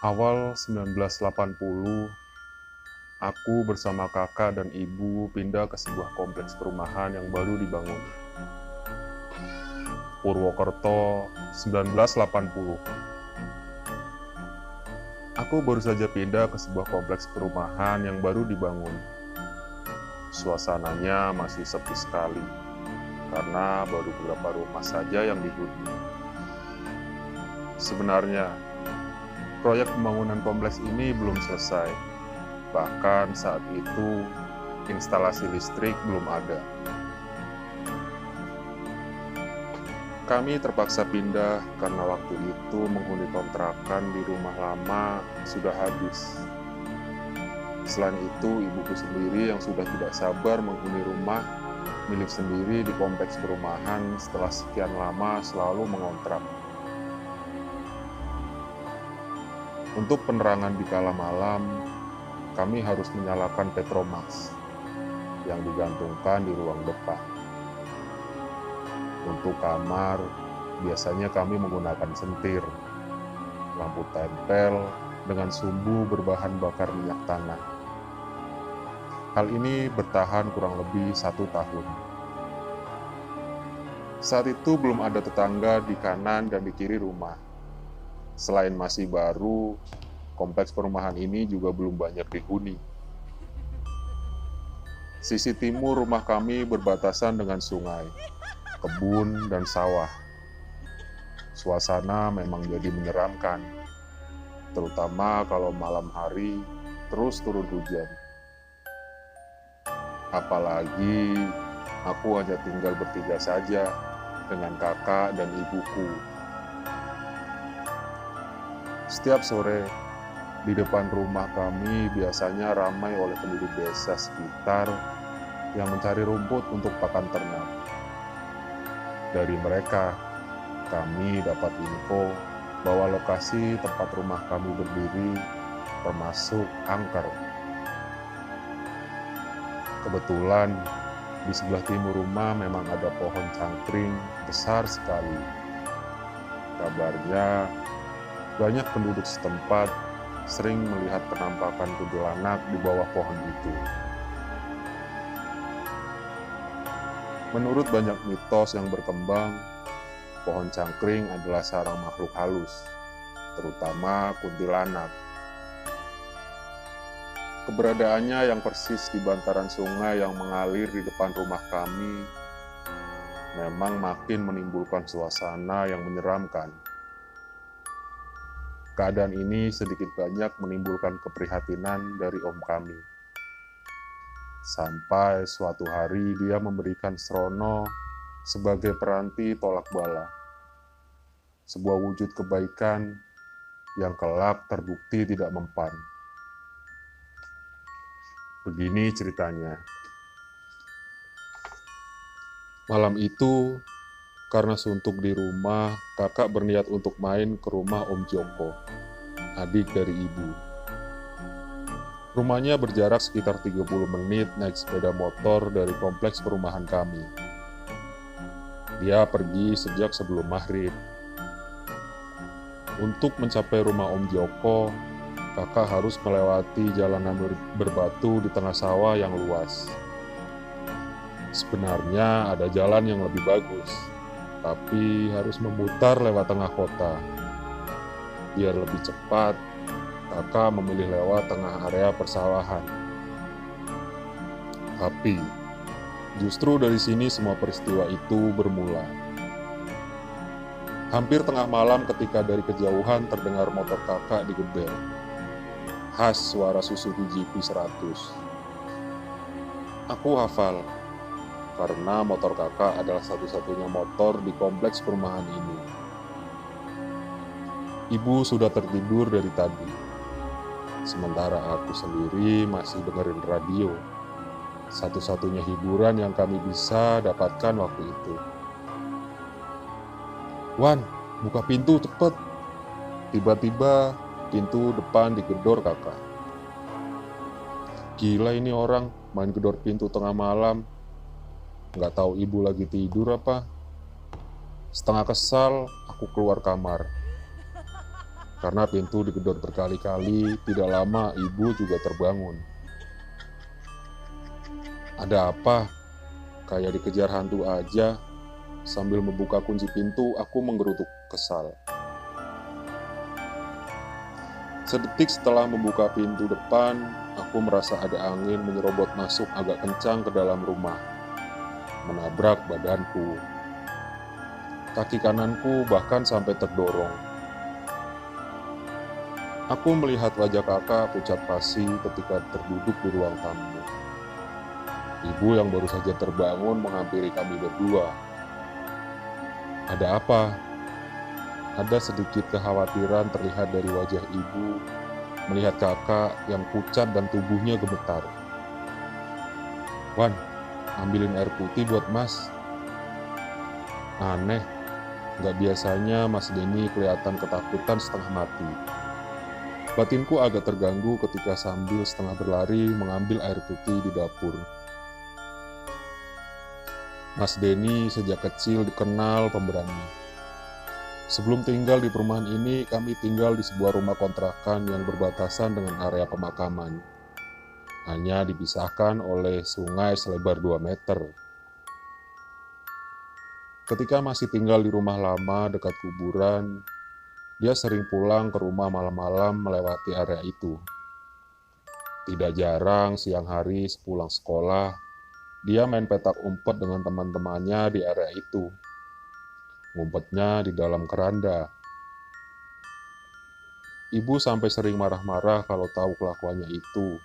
Awal 1980, aku bersama kakak dan ibu pindah ke sebuah kompleks perumahan yang baru dibangun. Purwokerto, 1980. Aku baru saja pindah ke sebuah kompleks perumahan yang baru dibangun. Suasananya masih sepi sekali, karena baru beberapa rumah saja yang dihuni. Sebenarnya, proyek pembangunan kompleks ini belum selesai. Bahkan saat itu, instalasi listrik belum ada. Kami terpaksa pindah karena waktu itu menghuni kontrakan di rumah lama sudah habis. Selain itu, ibuku sendiri yang sudah tidak sabar menghuni rumah milik sendiri di kompleks perumahan setelah sekian lama selalu mengontrak. Untuk penerangan di kala malam, kami harus menyalakan Petromax yang digantungkan di ruang depan. Untuk kamar, biasanya kami menggunakan sentir, lampu tempel dengan sumbu berbahan bakar minyak tanah. Hal ini bertahan kurang lebih 1 tahun. Saat itu belum ada tetangga di kanan dan di kiri rumah. Selain masih baru, kompleks perumahan ini juga belum banyak dihuni. Sisi timur rumah kami berbatasan dengan sungai, kebun, dan sawah. Suasana memang jadi menyeramkan, terutama kalau malam hari terus turun hujan. Apalagi aku hanya tinggal bertiga saja dengan kakak dan ibuku. Setiap sore, di depan rumah kami biasanya ramai oleh penduduk desa sekitar yang mencari rumput untuk pakan ternak. Dari mereka, kami dapat info bahwa lokasi tempat rumah kami berdiri termasuk angker. Kebetulan, di sebelah timur rumah memang ada pohon cangkring besar sekali. Kabarnya, banyak penduduk setempat sering melihat penampakan kuntilanak di bawah pohon itu. Menurut banyak mitos yang berkembang, pohon cangkring adalah sarang makhluk halus, terutama kuntilanak. Keberadaannya yang persis di bantaran sungai yang mengalir di depan rumah kami memang makin menimbulkan suasana yang menyeramkan. Keadaan ini sedikit banyak menimbulkan keprihatinan dari om kami. Sampai suatu hari dia memberikan Srono sebagai peranti tolak bala. Sebuah wujud kebaikan yang kelak terbukti tidak mempan. Begini ceritanya. Malam itu, karena suntuk di rumah, kakak berniat untuk main ke rumah Om Joko, adik dari ibu. Rumahnya berjarak sekitar 30 menit naik sepeda motor dari kompleks perumahan kami. Dia pergi sejak sebelum maghrib. Untuk mencapai rumah Om Joko, kakak harus melewati jalanan berbatu di tengah sawah yang luas. Sebenarnya ada jalan yang lebih bagus, tapi harus memutar lewat tengah kota. Biar lebih cepat, kakak memilih lewat tengah area persawahan. Tapi, justru dari sini semua peristiwa itu bermula. Hampir tengah malam ketika dari kejauhan terdengar motor kakak digebel. Khas suara Suzuki GP 100. Aku hafal, karena motor kakak adalah satu-satunya motor di kompleks perumahan ini. Ibu sudah tertidur dari tadi. Sementara aku sendiri masih dengerin radio. Satu-satunya hiburan yang kami bisa dapatkan waktu itu. "Wan, buka pintu cepet!" Tiba-tiba pintu depan digedor kakak. Gila ini orang, main gedor pintu tengah malam. Nggak tahu ibu lagi tidur apa. Setengah kesal, aku keluar kamar. Karena pintu digedor berkali-kali, tidak lama ibu juga terbangun. Ada apa? Kayak dikejar hantu aja. Sambil membuka kunci pintu, aku menggerutuk kesal. Sedetik setelah membuka pintu depan, aku merasa ada angin menyerobot masuk agak kencang ke dalam rumah, menabrak badanku. Kaki kananku bahkan sampai terdorong. Aku melihat wajah kakak pucat pasi ketika terduduk di ruang tamu. Ibu yang baru saja terbangun menghampiri kami berdua. Ada apa? Ada sedikit kekhawatiran terlihat dari wajah ibu melihat kakak yang pucat dan tubuhnya gemetar. Wan, ambilin air putih buat Mas. Aneh, gak biasanya Mas Denny kelihatan ketakutan setengah mati. Batinku agak terganggu ketika sambil setengah berlari mengambil air putih di dapur. Mas Denny sejak kecil dikenal pemberani. Sebelum tinggal di perumahan ini, kami tinggal di sebuah rumah kontrakan yang berbatasan dengan area pemakaman. Hanya dipisahkan oleh sungai selebar 2 meter. Ketika masih tinggal di rumah lama dekat kuburan, dia sering pulang ke rumah malam-malam melewati area itu. Tidak jarang siang hari sepulang sekolah, dia main petak umpet dengan teman-temannya di area itu. Ngumpetnya di dalam keranda. Ibu sampai sering marah-marah kalau tahu kelakuannya itu,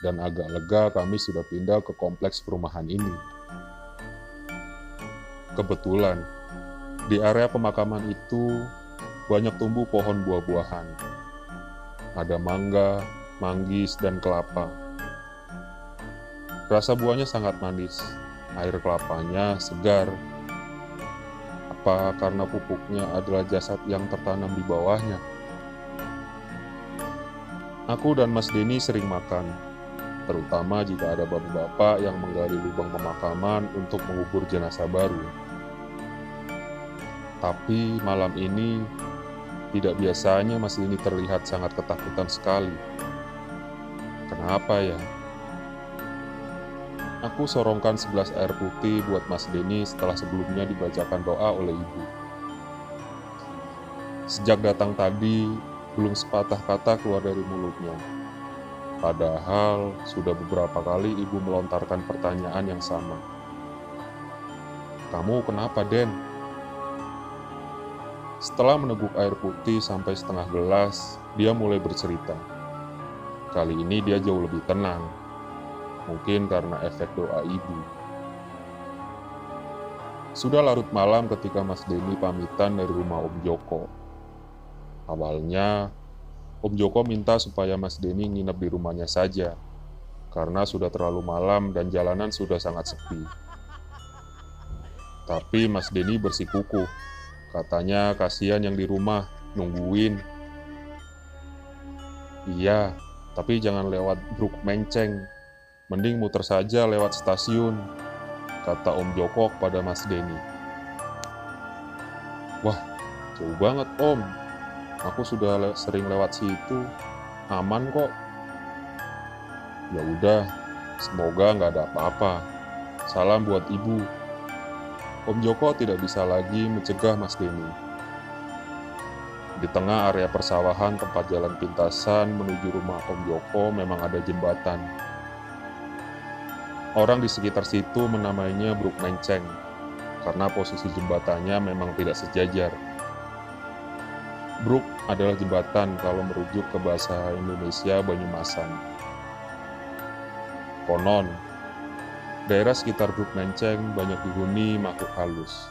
dan agak lega kami sudah pindah ke kompleks perumahan ini. Kebetulan, di area pemakaman itu banyak tumbuh pohon buah-buahan. Ada mangga, manggis, dan kelapa. Rasa buahnya sangat manis, air kelapanya segar. Apa karena pupuknya adalah jasad yang tertanam di bawahnya? Aku dan Mas Denny sering makan, terutama jika ada bapak-bapak yang menggali lubang pemakaman untuk mengubur jenazah baru. Tapi malam ini, tidak biasanya Mas Denny terlihat sangat ketakutan sekali. Kenapa ya? Aku sorongkan segelas air putih buat Mas Denny setelah sebelumnya dibacakan doa oleh ibu. Sejak datang tadi, belum sepatah kata keluar dari mulutnya. Padahal sudah beberapa kali ibu melontarkan pertanyaan yang sama. Kamu kenapa, Den? Setelah meneguk air putih sampai setengah gelas, dia mulai bercerita. Kali ini dia jauh lebih tenang. Mungkin karena efek doa ibu. Sudah larut malam ketika Mas Denny pamitan dari rumah Om Joko. Awalnya, Om Joko minta supaya Mas Denny nginep di rumahnya saja, karena sudah terlalu malam dan jalanan sudah sangat sepi. Tapi Mas Denny bersikukuh, katanya kasihan yang di rumah, nungguin. Iya, tapi jangan lewat Bruk Menceng. Mending muter saja lewat stasiun, kata Om Joko kepada Mas Denny. Wah, jauh banget Om. Aku sudah sering lewat situ, aman kok. Ya udah, semoga nggak ada apa-apa. Salam buat ibu. Om Joko tidak bisa lagi mencegah Mas Denny. Di tengah area persawahan tempat jalan pintasan menuju rumah Om Joko memang ada jembatan. Orang di sekitar situ menamainya Bruk Menceng, karena posisi jembatannya memang tidak sejajar. Bruk adalah jembatan kalau merujuk ke bahasa Indonesia Banyumasan. Konon, daerah sekitar Bruk Menceng banyak dihuni makhluk halus.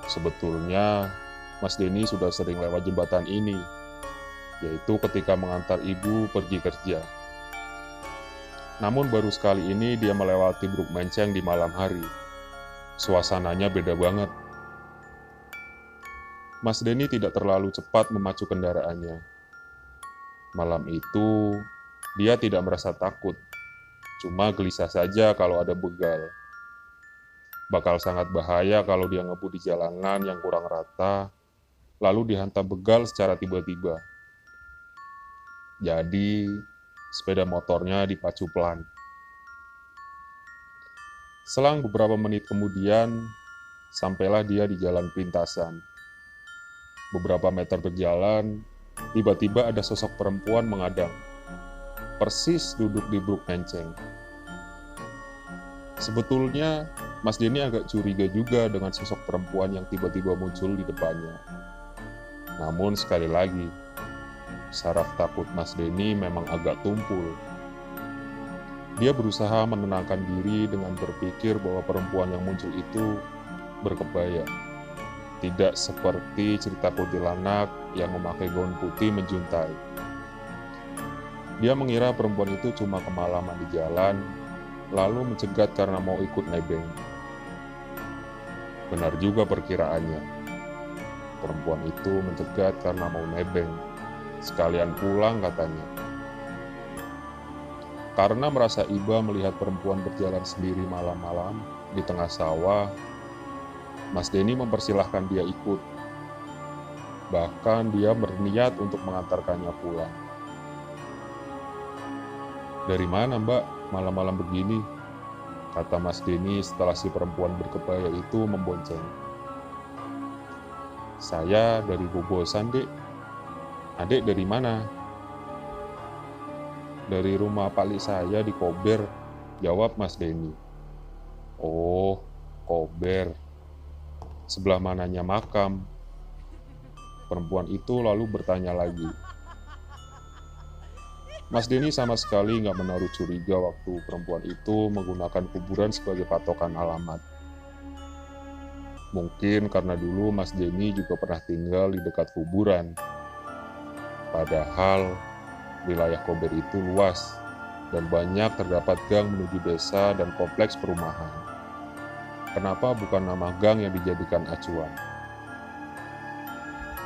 Sebetulnya, Mas Denny sudah sering lewat jembatan ini, yaitu ketika mengantar ibu pergi kerja. Namun baru sekali ini dia melewati Bruk Menceng di malam hari. Suasananya beda banget. Mas Denny tidak terlalu cepat memacu kendaraannya. Malam itu, dia tidak merasa takut. Cuma gelisah saja kalau ada begal. Bakal sangat bahaya kalau dia ngebut di jalanan yang kurang rata lalu dihantam begal secara tiba-tiba. Jadi, sepeda motornya dipacu pelan. Selang beberapa menit kemudian, sampailah dia di jalan pintasan. Beberapa meter berjalan, tiba-tiba ada sosok perempuan mengadang. Persis duduk di bruk menceng. Sebetulnya, Mas Denny agak curiga juga dengan sosok perempuan yang tiba-tiba muncul di depannya. Namun sekali lagi, saraf takut Mas Denny memang agak tumpul. Dia berusaha menenangkan diri dengan berpikir bahwa perempuan yang muncul itu berkebaya. Tidak seperti cerita kuntilanak yang memakai gaun putih menjuntai. Dia mengira perempuan itu cuma kemalaman di jalan, lalu mencegat karena mau ikut nebeng. Benar juga perkiraannya. Perempuan itu mencegat karena mau nebeng. Sekalian pulang katanya. Karena merasa iba melihat perempuan berjalan sendiri malam-malam di tengah sawah, Mas Denny mempersilahkan dia ikut. Bahkan dia berniat untuk mengantarkannya pulang. "Dari mana, Mbak, malam-malam begini?" kata Mas Denny setelah si perempuan berkebaya itu membonceng. "Saya dari Bobosan, Dek." "Adek dari mana?" "Dari rumah Pali saya di Kober," jawab Mas Denny. "Oh, Kober. Sebelah mananya makam?" Perempuan itu lalu bertanya lagi. Mas Denny sama sekali nggak menaruh curiga waktu perempuan itu menggunakan kuburan sebagai patokan alamat. Mungkin karena dulu Mas Denny juga pernah tinggal di dekat kuburan. Padahal wilayah Kober itu luas dan banyak terdapat gang menuju desa dan kompleks perumahan. Kenapa bukan nama gang yang dijadikan acuan?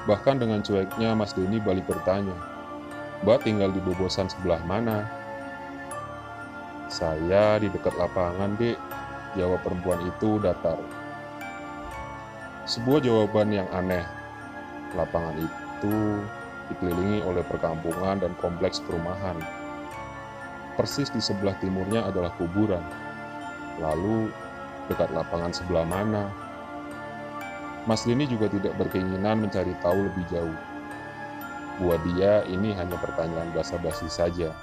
Bahkan dengan cueknya Mas Denny balik bertanya, "Mbak tinggal di Bobosan sebelah mana?" "Saya di dekat lapangan, Dek," jawab perempuan itu datar. Sebuah jawaban yang aneh. Lapangan itu dikelilingi oleh perkampungan dan kompleks perumahan. Persis di sebelah timurnya adalah kuburan. Lalu, dekat lapangan sebelah mana? Mas Denny juga tidak berkeinginan mencari tahu lebih jauh. Buat dia, ini hanya pertanyaan basa-basi saja.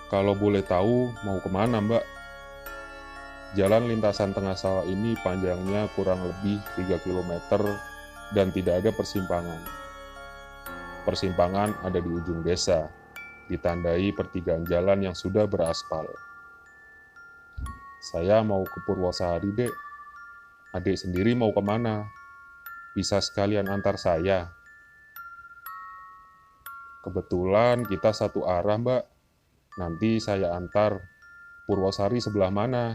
"Kalau boleh tahu, mau kemana, Mbak?" Jalan lintasan tengah sawah ini panjangnya kurang lebih 3 km dan tidak ada persimpangan. Persimpangan ada di ujung desa, ditandai pertigaan jalan yang sudah beraspal. "Saya mau ke Purwosari, Dek." "Adik sendiri mau kemana? Bisa sekalian antar saya." "Kebetulan kita satu arah, Mbak. Nanti saya antar. Purwosari sebelah mana?"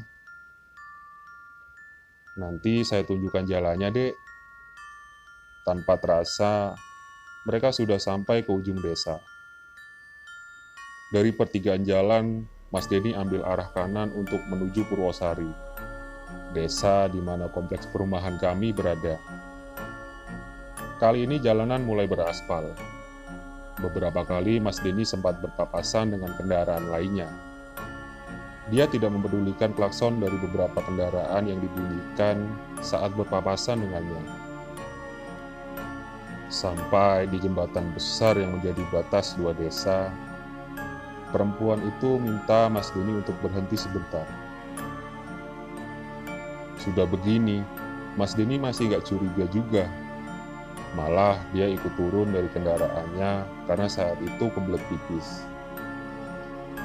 "Nanti saya tunjukkan jalannya, Dek." Tanpa terasa, mereka sudah sampai ke ujung desa. Dari pertigaan jalan, Mas Denny ambil arah kanan untuk menuju Purwosari, desa di mana kompleks perumahan kami berada. Kali ini jalanan mulai beraspal. Beberapa kali Mas Denny sempat berpapasan dengan kendaraan lainnya. Dia tidak mempedulikan klakson dari beberapa kendaraan yang dibunyikan saat berpapasan dengannya. Sampai di jembatan besar yang menjadi batas dua desa, perempuan itu minta Mas Denny untuk berhenti sebentar. Sudah begini, Mas Denny masih gak curiga juga. Malah dia ikut turun dari kendaraannya karena saat itu kebelet pipis.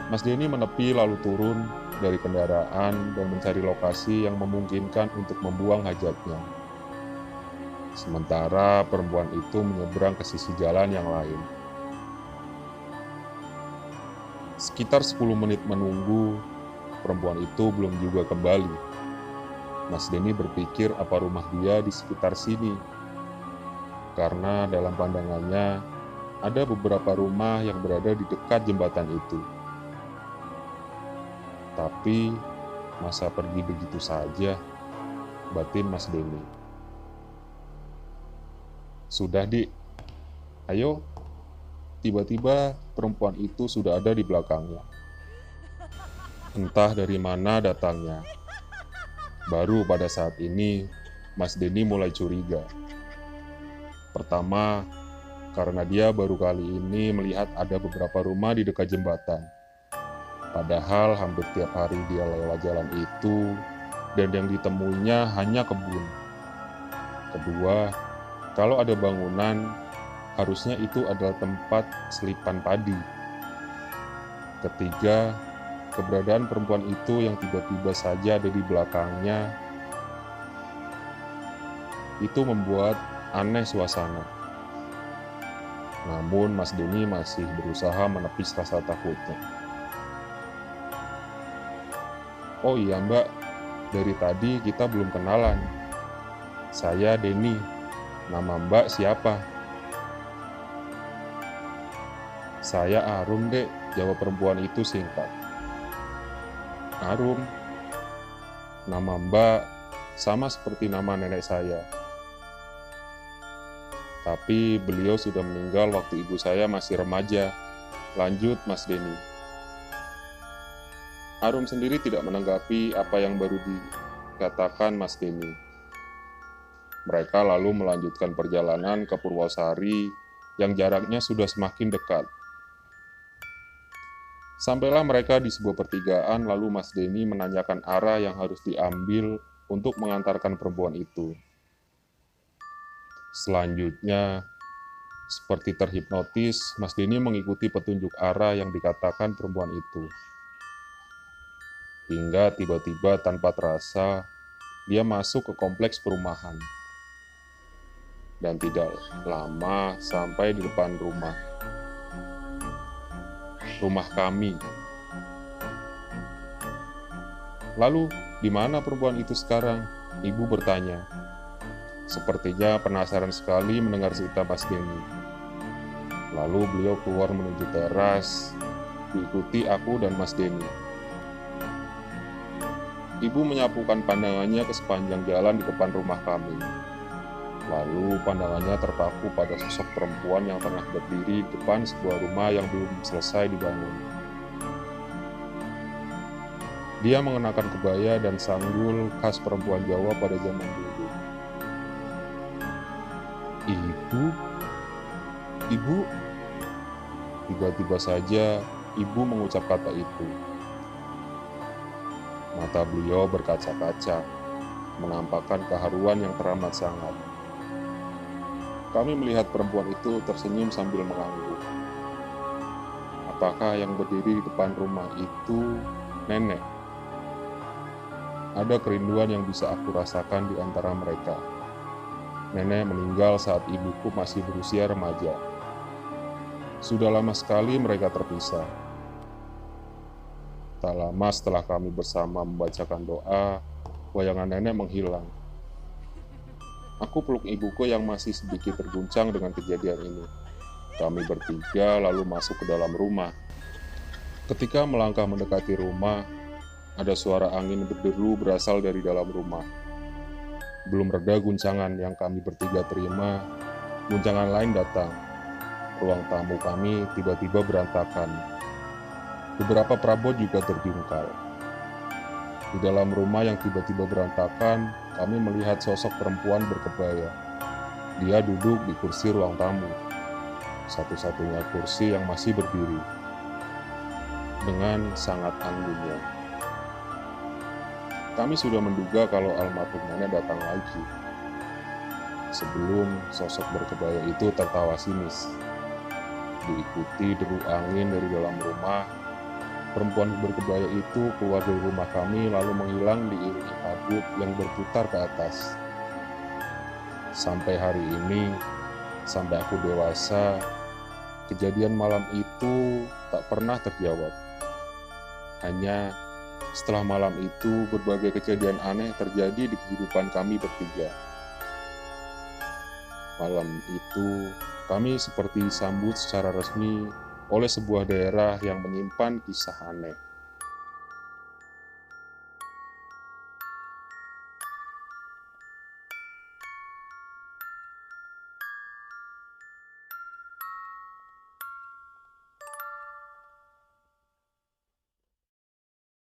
Mas Denny menepi lalu turun dari kendaraan dan mencari lokasi yang memungkinkan untuk membuang hajatnya. Sementara perempuan itu menyeberang ke sisi jalan yang lain. Sekitar 10 menit menunggu, perempuan itu belum juga kembali. Mas Denny berpikir apa rumah dia di sekitar sini. Karena dalam pandangannya, ada beberapa rumah yang berada di dekat jembatan itu. Tapi, masa pergi begitu saja, batin Mas Denny. Sudah, Dik. Ayo. Tiba-tiba perempuan itu sudah ada di belakangnya. Entah dari mana datangnya. Baru pada saat ini, Mas Denny mulai curiga. Pertama, karena dia baru kali ini melihat ada beberapa rumah di dekat jembatan. Padahal hampir tiap hari dia lewat jalan itu, dan yang ditemuinya hanya kebun. Kedua, kalau ada bangunan, harusnya itu adalah tempat selipan padi. Ketiga, keberadaan perempuan itu yang tiba-tiba saja ada di belakangnya, itu membuat aneh suasana. Namun Mas Denny masih berusaha menepis rasa takutnya. Oh iya Mbak, dari tadi kita belum kenalan. Saya Denny, nama Mbak siapa? Saya Arum Dek, jawab perempuan itu singkat. Arum, nama Mbak sama seperti nama nenek saya. Tapi beliau sudah meninggal waktu ibu saya masih remaja. Lanjut Mas Denny. Arum sendiri tidak menanggapi apa yang baru dikatakan Mas Denny. Mereka lalu melanjutkan perjalanan ke Purwosari yang jaraknya sudah semakin dekat. Sampailah mereka di sebuah pertigaan, lalu Mas Denny menanyakan arah yang harus diambil untuk mengantarkan perempuan itu. Selanjutnya, seperti terhipnotis, Mas Denny mengikuti petunjuk arah yang dikatakan perempuan itu. Hingga tiba-tiba tanpa terasa, dia masuk ke kompleks perumahan. Dan tidak lama sampai di depan rumah. Rumah kami. Lalu, di mana perempuan itu sekarang? Ibu bertanya. Sepertinya penasaran sekali mendengar cerita Mas Denny. Lalu beliau keluar menuju teras, diikuti aku dan Mas Denny. Ibu menyapukan pandangannya ke sepanjang jalan di depan rumah kami. Lalu pandangannya terpaku pada sosok perempuan yang tengah berdiri di depan sebuah rumah yang belum selesai dibangun. Dia mengenakan kebaya dan sanggul khas perempuan Jawa pada zaman dulu. Ibu, tiba-tiba saja ibu mengucap kata itu. Mata beliau berkaca-kaca, menampakkan keharuan yang teramat sangat. Kami melihat perempuan itu tersenyum sambil mengangguk. Apakah yang berdiri di depan rumah itu nenek? Ada kerinduan yang bisa aku rasakan di antara mereka. Nenek meninggal saat ibuku masih berusia remaja. Sudah lama sekali mereka terpisah. Tak lama setelah kami bersama membacakan doa, bayangan nenek menghilang. Aku peluk ibuku yang masih sedikit terguncang dengan kejadian ini. Kami bertiga lalu masuk ke dalam rumah. Ketika melangkah mendekati rumah, ada suara angin berderu berasal dari dalam rumah. Belum reda guncangan yang kami bertiga terima, guncangan lain datang. Ruang tamu kami tiba-tiba berantakan. Beberapa perabot juga terjungkal. Di dalam rumah yang tiba-tiba berantakan, kami melihat sosok perempuan berkebaya. Dia duduk di kursi ruang tamu, satu-satunya kursi yang masih berdiri, dengan sangat anggunnya. Kami sudah menduga kalau almarhum nenek datang lagi. Sebelum sosok berkebaya itu tertawa sinis, diikuti deru angin dari dalam rumah. Perempuan berkebaya itu keluar dari rumah kami lalu menghilang diiringi kabut yang berputar ke atas. Sampai hari ini, sampai aku dewasa, kejadian malam itu tak pernah terjawab. Hanya setelah malam itu, berbagai kejadian aneh terjadi di kehidupan kami bertiga. Malam itu, kami seperti disambut secara resmi oleh sebuah daerah yang menyimpan kisah aneh.